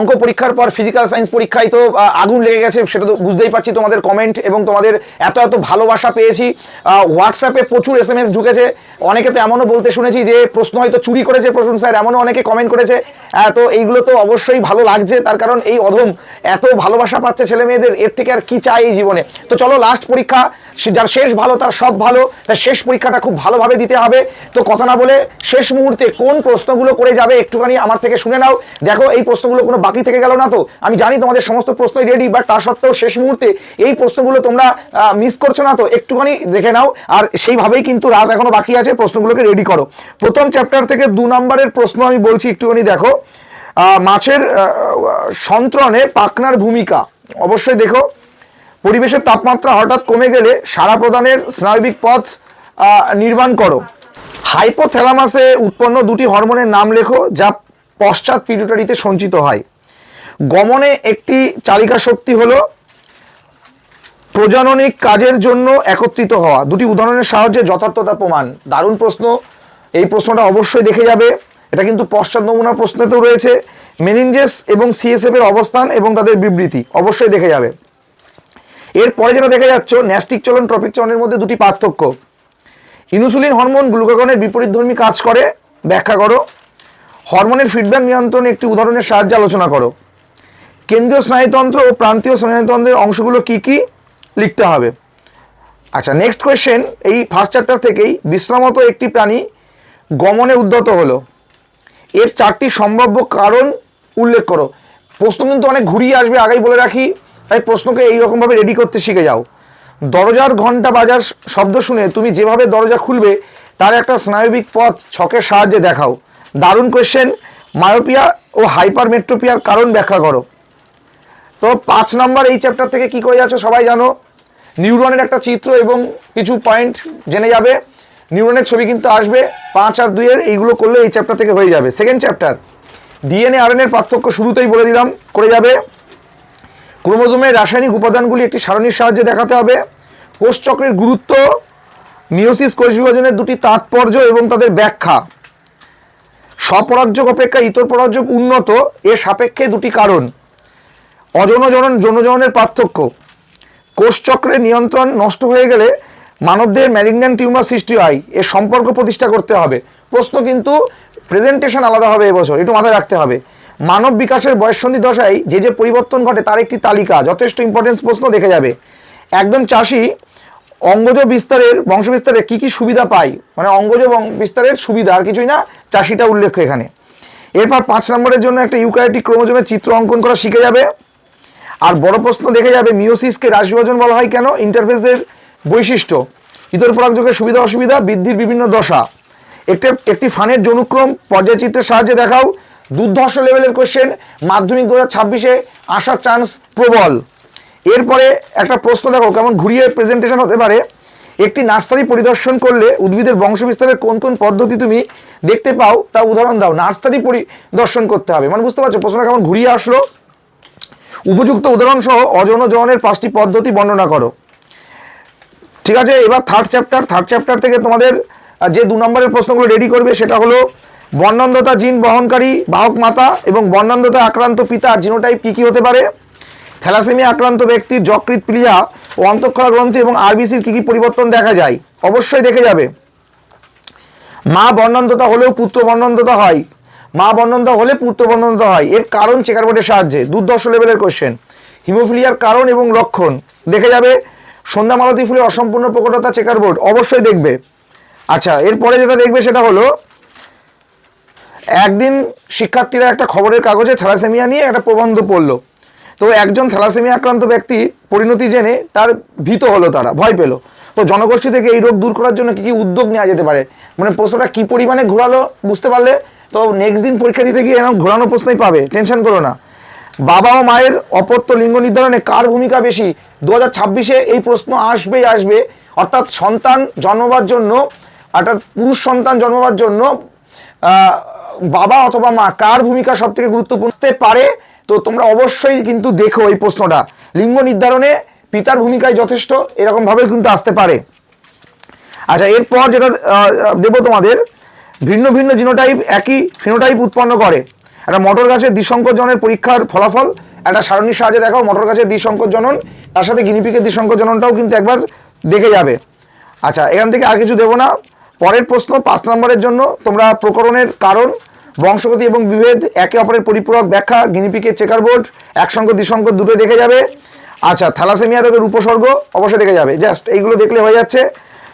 অঙ্ক পরীক্ষার পর ফিজিক্যাল সায়েন্স পরীক্ষায় তো আগুন লেগে গেছে, সেটা তো বুঝতেই পারছি। তোমাদের কমেন্ট এবং তোমাদের এত এত ভালোবাসা পেয়েছি। হোয়াটসঅ্যাপে প্রচুর SMS ঢুকেছে। অনেকে তো এমনও বলতে শুনেছি যে প্রশ্ন হয়তো চুরি করেছে প্রসূন স্যার, এমনও অনেকে কমেন্ট করেছে। তো এইগুলো তো অবশ্যই ভালো লাগছে, তার কারণ এই অধম এত ভালোবাসা পাচ্ছে ছেলে মেয়েদের, এর থেকে আর কি চাই এই জীবনে। তো চলো, লাস্ট পরীক্ষা, যার শেষ ভালো তার সব ভালো, তার শেষ পরীক্ষাটা খুব ভালোভাবে দিতে হবে। তো কথা না বলে শেষ মুহূর্তে কোন প্রশ্নগুলো করে যাবে একটুখানি আমার থেকে শুনে নাও। দেখো এই প্রশ্নগুলো কোনো বাকি থেকে গেল না তো। আমি জানি তোমাদের সমস্ত প্রশ্নই রেডি, বাট তা সত্ত্বেও শেষ মুহূর্তে এই প্রশ্নগুলো তোমরা মিস করছো না তো, একটুখানি দেখে নাও। আর সেইভাবেই কিন্তু রাত এখনো বাকি আছে, প্রশ্নগুলোকে রেডি করো। প্রথম চ্যাপ্টার থেকে 2 নম্বরের প্রশ্ন আমি বলছি, একটুখানি দেখো। মাছের সন্ত্রণে পাখনার ভূমিকা, অবশ্যই দেখো। পরিবেশের তাপমাত্রা হঠাৎ কমে গেলে সাড়া প্রদানের স্নায়বিক পথ নির্মাণ করো। হাইপোথ্যালামাসে উৎপন্ন 2টি হরমোনের নাম লেখো যা পশ্চাৎ পিটুটারিতে সঞ্চিত হয়। গমনে একটি চালিকা শক্তি হলো প্রজননিক কাজের জন্য একত্রিত হওয়া। 2টি উদাহরণের সাহায্যে যথার্থতা প্রমাণ। দারুণ প্রশ্ন, এই প্রশ্নটা অবশ্যই দেখে যাবে। এটা কিন্তু পশ্চাৎ নমুনার প্রশ্নতেও রয়েছে। মেনিনজেস এবং CSF এর অবস্থান এবং তাদের বিবৃতি অবশ্যই দেখে যাবে। এরপরে যেটা দেখে যাচ্ছ, ন্যাস্টিক চলন ট্রপিক চলনের মধ্যে 2টি পার্থক্য। ইনসুলিন হরমোন গ্লুকাগনের বিপরীতধর্মী কাজ করে, ব্যাখ্যা করো। হরমোনের ফিডব্যাক নিয়ন্ত্রণে একটি উদাহরণের সাহায্যে আলোচনা করো। কেন্দ্রীয় স্নায়ুতন্ত্র ও প্রান্তীয় স্নায়ুতন্ত্রের অংশগুলো কি কি লিখতে হবে। আচ্ছা, নেক্সট কোয়েশ্চেন, এই ফার্স্ট চ্যাপ্টার থেকেই বিশ্রামত একটি প্রাণী গমনে উদ্যত হলো, এর 4টি সম্ভাব্য কারণ উল্লেখ করো। প্রশ্ন কিন্তু অনেক ঘুরিয়ে আসবে, আগেই বলে রাখি, তাই প্রশ্নকে এইরকমভাবে রেডি করতে শিখে যাও। দরজার ঘন্টা বাজার শব্দ শুনে তুমি যেভাবে দরজা খুলবে তার একটা স্নায়বিক পথ ছকের সাহায্যে দেখাও। দারুণ কোয়েশ্চেন। মায়োপিয়া ও হাইপারমেট্রোপিয়ার কারণ ব্যাখ্যা করো। তো 5 নম্বর এই চ্যাপ্টার থেকে কি করে যাচ্ছ সবাই জানো। নিউরনের একটা চিত্র এবং কিছু পয়েন্ট জেনে যাবে। নিউরনের ছবি কিন্তু আসবে 5 আর 2 এইগুলো করলে এই চ্যাপ্টার থেকে হয়ে যাবে। সেকেন্ড চ্যাপ্টার, DNA RNA এর পার্থক্য শুরুতেই বলে দিলাম, করে যাবে। ক্রোমোজোমের রাসায়নিক উপাদানগুলি একটি সারণীর সাহায্যে দেখাতে হবে। কোষচক্রের গুরুত্ব, মিওসিস কোষ বিভাজনের 2টি তাৎপর্য এবং তাদের ব্যাখ্যা। স্বপরাগযোগ অপেক্ষা ইতর পরাগযোগ উন্নত, এর সাপেক্ষে 2টি কারণ। অযৌনজনন যৌনজননের পার্থক্য। কোষচক্রের নিয়ন্ত্রণ নষ্ট হয়ে গেলে মানবদেহের ম্যালিগন্যান্ট টিউমার সৃষ্টি হয়, এর সম্পর্ক প্রতিষ্ঠা করতে হবে। প্রশ্ন কিন্তু প্রেজেন্টেশন আলাদা হবে এবছর, একটু মাথায় রাখতে হবে। মানব বিকাশের বয়ঃসন্ধি দশায় যে যে পরিবর্তন ঘটে তার একটি তালিকা, যথেষ্ট ইম্পর্টেন্স প্রশ্ন, দেখে যাবে। একজন চাষি অঙ্গজ বিস্তারের বংশবিস্তারে কি কি সুবিধা পায়, মানে অঙ্গজ বিস্তারের সুবিধা, আর কিছুই না, চাষিটা উল্লেখ এখানে। এরপর 5 নম্বরের জন্য একটা ইউক্যারিওটিক ক্রোমোজোমের চিত্র অঙ্কন করা শিখে যাবে। আর বড় প্রশ্ন দেখে যাবে, মিওসিসকে রাশবিভাজন বলা হয় কেন, ইন্টারফেসদের বৈশিষ্ট্য, ইতর পরাগযোগের সুবিধা অসুবিধা, বৃদ্ধির বিভিন্ন দশা। একটি ফানের যৌনুক্রম পর্যায়চিত্রের সাহায্যে দেখাও। দুর্ধর্ষ লেভেলের কোশ্চেন, মাধ্যমিক 2026-এ আসার চান্স প্রবল। এরপরে একটা প্রশ্ন দেখো কেমন ঘুরিয়ে প্রেজেন্টেশন হতে পারে। একটি নার্সারি পরিদর্শন করলে উদ্ভিদের বংশবিস্তারের কোন কোন পদ্ধতি তুমি দেখতে পাও তা উদাহরণ দাও। নার্সারি পরিদর্শন করতে হবে, মানে বুঝতে পারছো প্রশ্নটা কেমন ঘুরিয়ে আসলো। উপযুক্ত উদাহরণ সহ অযৌন যৌনের 5টি পদ্ধতি বর্ণনা করো। ঠিক আছে, এবার থার্ড চ্যাপ্টার থেকে তোমাদের যে 2 নম্বরের প্রশ্নগুলো রেডি করবে সেটা হলো বর্ণান্ধতা জিন বহনকারী বাহক মাতা এবং বর্ণান্ধতা আক্রান্ত পিতার জিনোটাইপ কী কী হতে পারে। থ্যালাসেমিয়া আক্রান্ত ব্যক্তির যকৃৎ প্লিহা ও অন্তঃক্ষরা গ্রন্থি এবং RBCর কী কী পরিবর্তন দেখা যায়, অবশ্যই দেখে যাবে। মা বর্ণান্ধতা হলেও পুত্র বর্ণান্ধতা হয়, এর কারণ চেকারবোর্ডের সাহায্যে, দুর্ধর্ষ লেভেলের কোশ্চেন। হিমোফিলিয়ার কারণ এবং লক্ষণ দেখে যাবে। সন্ধ্যা মালতী ফুলের অসম্পূর্ণ প্রকটতা চেকারবোর্ড অবশ্যই দেখবে। আচ্ছা, এরপরে যেটা দেখবে সেটা হলো, একদিন শিক্ষার্থীরা একটা খবরের কাগজে থ্যালাসেমিয়া নিয়ে একটা প্রবন্ধ পড়লো। তো একজন থ্যালাসেমিয়া আক্রান্ত ব্যক্তি পরিণতি জেনে তার ভীত হলো, তারা ভয় পেল। তো জনগোষ্ঠী থেকে এই রোগ দূর করার জন্য কী কী উদ্যোগ নেওয়া যেতে পারে, মানে প্রশ্নটা কী পরিমাণে ঘোরালো বুঝতে পারলে তো নেক্সট দিন পরীক্ষা দিতে গিয়ে এরকম ঘোরানো প্রশ্নই পাবে, টেনশন করো না। বাবা ও মায়ের অপত্য লিঙ্গ নির্ধারণে কার ভূমিকা বেশি, 2026-এ এই প্রশ্ন আসবে। অর্থাৎ সন্তান জন্মবার জন্য, অর্থাৎ পুরুষ সন্তান জন্মবার জন্য বাবা অথবা মা কার ভূমিকা সব থেকে গুরুত্বপূর্ণ হতে পারে। তো তোমরা অবশ্যই কিন্তু দেখো এই প্রশ্নটা, লিঙ্গ নির্ধারণে পিতার ভূমিকায় যথেষ্ট, এরকমভাবে কিন্তু আসতে পারে। আচ্ছা, এরপর যেটা দেব তোমাদের, ভিন্ন ভিন্ন জিনোটাইপ একই ফিনোটাইপ উৎপন্ন করে। একটা মটর গাছের দ্বিসংকর জননের পরীক্ষার ফলাফল একটা সারণীর সাহায্যে দেখাও, মটর গাছের দ্বিসংকর জনন, তার সাথে গিনিপিকের দ্বিসংকর জননটাও কিন্তু একবার দেখে যাবে। আচ্ছা, এখান থেকে আর কিছু দেবো না। পরের প্রশ্ন 5 নম্বরের জন্য তোমরা প্রকরণের কারণ, বংশগতি এবং বিভেদ, একে অপরের পরিপূরক ব্যাখ্যা, গিনিপিকের চেকার বোর্ড, একসংকর দ্বিসংকর দুটো দেখে যাবে। আচ্ছা, থ্যালাসেমিয়া রোগের উপসর্গ অবশ্যই দেখে যাবে। জাস্ট এইগুলো দেখলে হয়ে যাচ্ছে।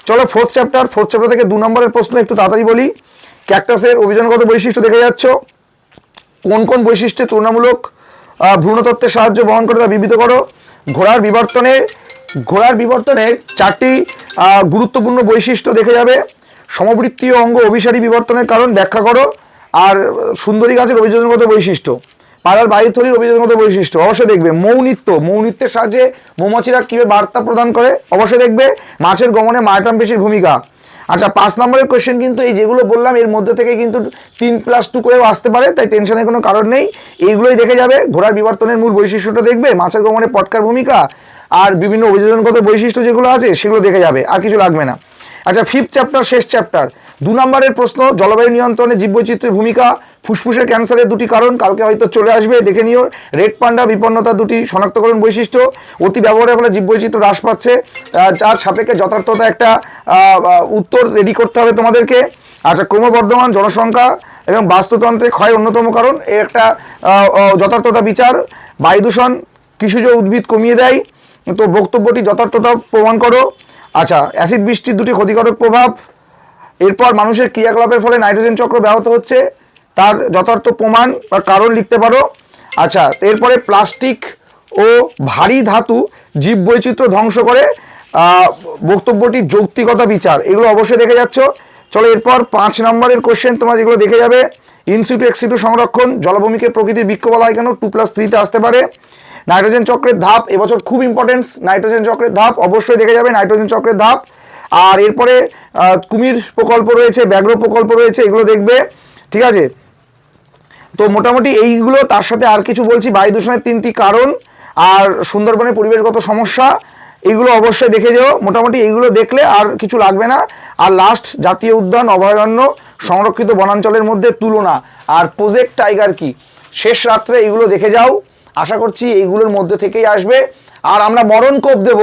চলো ফোর্থ চ্যাপ্টার থেকে 2 নম্বরের প্রশ্ন একটু তাড়াতাড়ি বলি। ক্যাকটাসের অভিযোজনগত বৈশিষ্ট্য দেখে যাচ্ছ। কোন কোন বৈশিষ্ট্যে তুলনামূলক ভ্রূণতত্ত্বের সাহায্য বহন করে তা বিবৃত করো। ঘোড়ার বিবর্তনের 4টি গুরুত্বপূর্ণ বৈশিষ্ট্য দেখে যাবে। সমবৃত্তীয় অঙ্গ অভিসারী বিবর্তনের কারণ ব্যাখ্যা করো। আর সুন্দরী গাছের অভিযোজনগত বৈশিষ্ট্য, পাড়ার বায়ুথলির অভিযোজনগত বৈশিষ্ট্য অবশ্যই দেখবে। মৌনিত্যের সাহায্যে মৌমাছিরা কীভাবে বার্তা প্রদান করে অবশ্যই দেখবে। মাছের গমনে মায়োটাম পেশির ভূমিকা। আচ্ছা, 5 নম্বরের কোয়েশ্চেন কিন্তু এই যেগুলো বললাম এর মধ্যে থেকে কিন্তু 3+2 করেও আসতে পারে, তাই টেনশনের কোনো কারণ নেই। এইগুলোই দেখে যাবে। ঘোড়ার বিবর্তনের মূল বৈশিষ্ট্যটা দেখবে, মাছের গমনে পটকার ভূমিকা, আর বিভিন্ন অভিযোজনগত বৈশিষ্ট্য যেগুলো আছে সেগুলো দেখে যাবে, আর কিছু লাগবে না। আচ্ছা, 5th চ্যাপ্টার শেষ চ্যাপ্টার 2 নম্বরের প্রশ্ন, জলবায়ু নিয়ন্ত্রণে জীববৈচিত্র্যের ভূমিকা, ফুসফুসের ক্যান্সারের 2টি কারণ, কালকে হয়তো চলে আসবে, দেখে নিও। রেড পান্ডা বিপন্নতার 2টি শনাক্তকরণ বৈশিষ্ট্য, অতি ব্যবহারের ফলে জীববৈচিত্র্য হ্রাস পাচ্ছে, যার সাপেক্ষে যথার্থতা একটা উত্তর রেডি করতে হবে তোমাদেরকে। আচ্ছা, ক্রমবর্ধমান জনসংখ্যা এবং বাস্তুতন্ত্রে ক্ষয়ের অন্যতম কারণ, এর একটা যথার্থতা বিচার। বায়ু দূষণ কৃষিজ উদ্ভিদ কমিয়ে দেয়, তো বক্তব্যটি যথার্থতা প্রমাণ করো। আচ্ছা, অ্যাসিড বৃষ্টির 2টি ক্ষতিকারক প্রভাব। এরপর মানুষের ক্রিয়াকলাপের ফলে নাইট্রোজেন চক্র ব্যাহত হচ্ছে, তার যথার্থ প্রমাণ বা কারণ লিখতে পারো। আচ্ছা, এরপরে প্লাস্টিক ও ভারী ধাতু জীববৈচিত্র্য ধ্বংস করে, বক্তব্যটির যৌক্তিকতা বিচার, এগুলো অবশ্যই দেখে যাচ্ছ। চলো এরপর 5 নম্বরের কোশ্চেন তোমরা যেগুলো দেখে যাবে। ইনসিটু এক্সিটু সংরক্ষণ, জলভূমিকে প্রকৃতির বৃক্ষ বলা হয় কেন, 2+3-তে আসতে পারে। নাইট্রোজেন চক্রের ধাপ এবছর খুব ইম্পর্টেন্স, নাইট্রোজেন চক্রের ধাপ অবশ্যই দেখে যাবে, নাইট্রোজেন চক্রের ধাপ। আর এরপরে কুমির প্রকল্প রয়েছে, ব্যাঘ্র প্রকল্প রয়েছে, এগুলো দেখবে, ঠিক আছে। তো মোটামুটি এইগুলো, তার সাথে আর কিছু বলছি, বায়ু দূষণের 3টি কারণ আর সুন্দরবনের পরিবেশগত সমস্যা, এইগুলো অবশ্যই দেখে যাও। মোটামুটি এইগুলো দেখলে আর কিছু লাগবে না। আর লাস্ট, জাতীয় উদ্যান, অভয়ারণ্য, সংরক্ষিত বনাঞ্চলের মধ্যে তুলনা আর প্রজেক্ট টাইগার কি, শেষ রাত্রে এইগুলো দেখে যাও। আশা করছি এইগুলোর মধ্যে থেকেই আসবে। আর আমরা মরণ কোপ দেব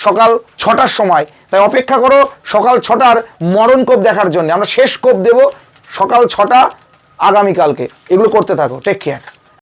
সকাল 6টার সময়, তাই অপেক্ষা করো সকাল 6টার মরণ কোপ দেখার জন্য। আমরা শেষ কোপ দেব সকাল 6টা আগামীকালকে। এগুলো করতে থাকো। Take care.